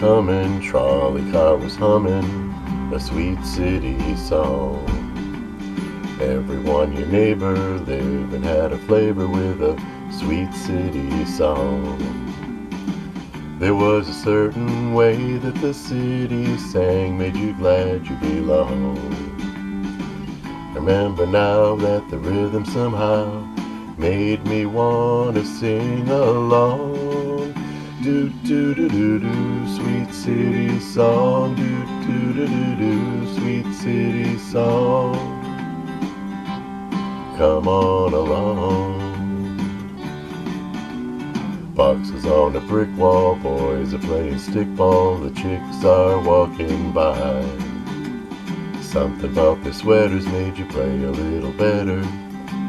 coming, trolley car was humming, a sweet city song. Everyone, your neighbor, lived and had a flavor with a sweet city song. There was a certain way that the city sang, made you glad you belonged. Remember now that the rhythm somehow made me want to sing along. Do do do do do, sweet city song. Do do do do do, sweet city song. Come on along. Boxes on the brick wall, boys are playing stickball, the chicks are walking by. Something about their sweaters made you play a little better,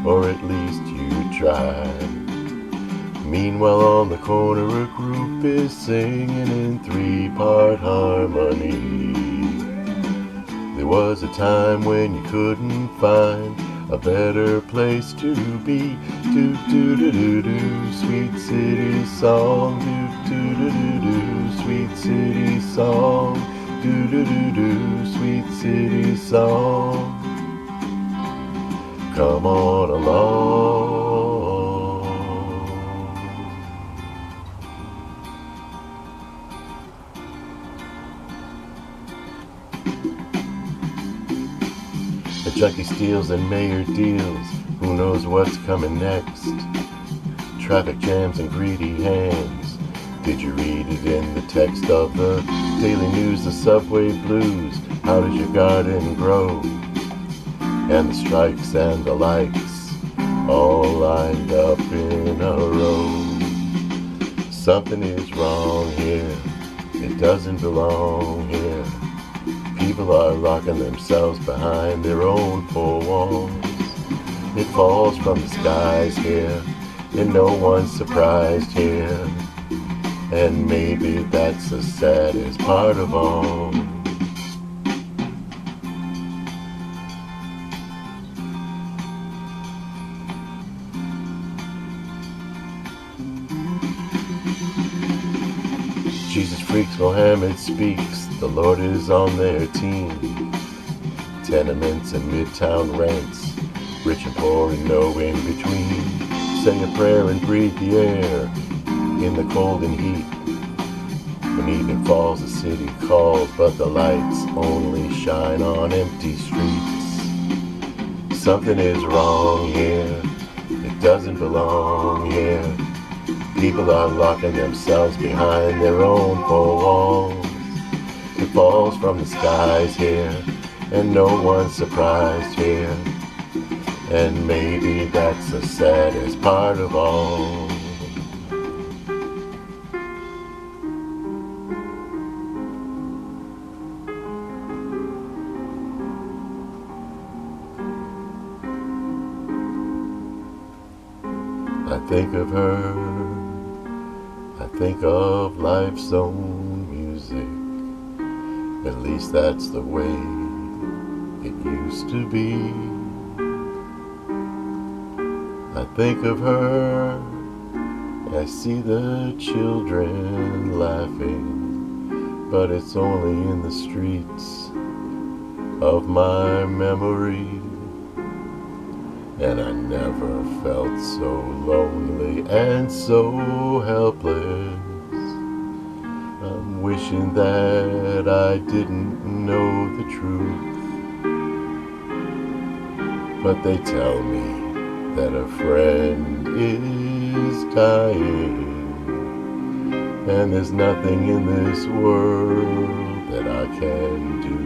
or at least you tried. Meanwhile on the corner a group is singing in 3-part harmony. There was a time when you couldn't find a better place to be. Do do do do do, sweet city song. Do do do do do, sweet city song. Do do do do, sweet city song. Come on along. The junkie steals and mayor deals. Who knows what's coming next? Traffic jams and greedy hands. Did you read it in the text of the Daily News? The subway blues. How does your garden grow? And the strikes and the likes, all lined up in a row. Something is wrong here. It doesn't belong here. People are locking themselves behind their own four walls. It falls from the skies here, and no one's surprised here. And maybe that's the saddest part of all. Jesus freaks, Mohammed speaks, the Lord is on their team. Tenements and midtown rents, rich and poor and no in between. Say a prayer and breathe the air in the cold and heat. When evening falls, the city calls, but the lights only shine on empty streets. Something is wrong here, it doesn't belong here. People are locking themselves behind their own four walls. It falls from the skies here, and no one's surprised here. And maybe that's the saddest part of all. I think of her, I think of life's own music. At least that's the way it used to be. I think of her, I see the children laughing, but it's only in the streets of my memory. And I never felt so lonely and so helpless. I'm wishing that I didn't know the truth. But they tell me that a friend is dying, and there's nothing in this world that I can do.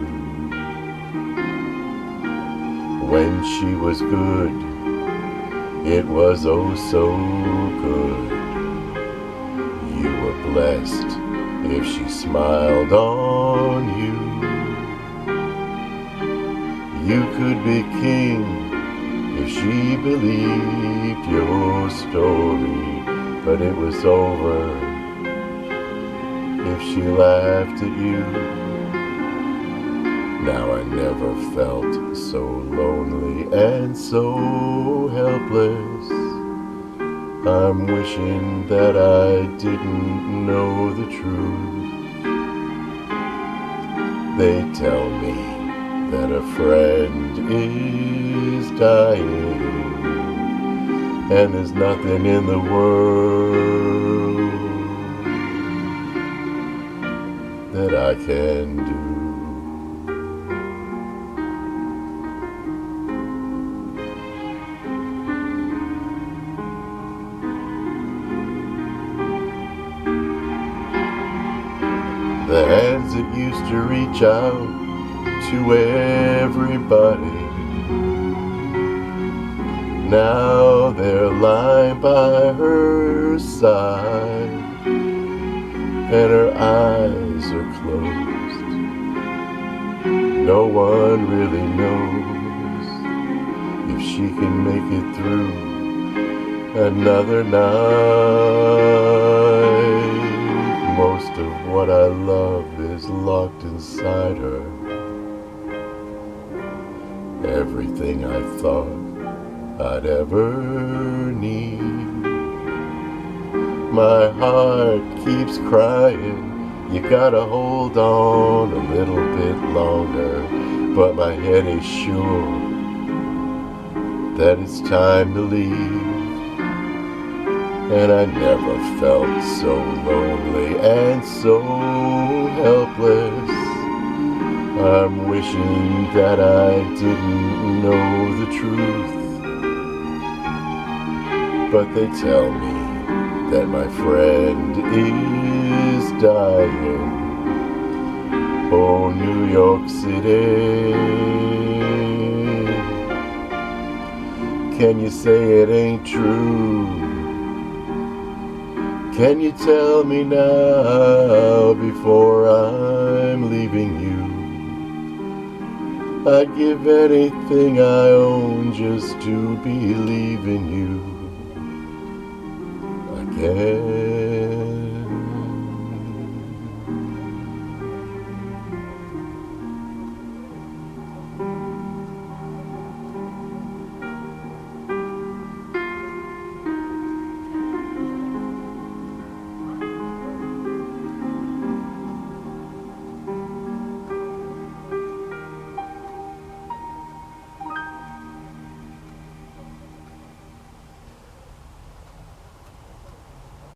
When she was good, it was oh so good. You were blessed if she smiled on you. You could be king if she believed your story, but it was over if she laughed at you. Now I never felt so lonely and so helpless. I'm wishing that I didn't know the truth. They tell me that a friend is dying, and there's nothing in the world that I can do. The hands that used to reach out to everybody, now they're lying by her side, and her eyes are closed. No one really knows if she can make it through another night. Most of what I love is locked inside her. Everything I thought I'd ever need. My heart keeps crying, you gotta hold on a little bit longer. But my head is sure that it's time to leave. And I never felt so lonely and so helpless. I'm wishing that I didn't know the truth. But they tell me that my friend is dying. Oh, New York City, can you say it ain't true? Can you tell me now before I'm leaving you? I'd give anything I own just to believe in you again.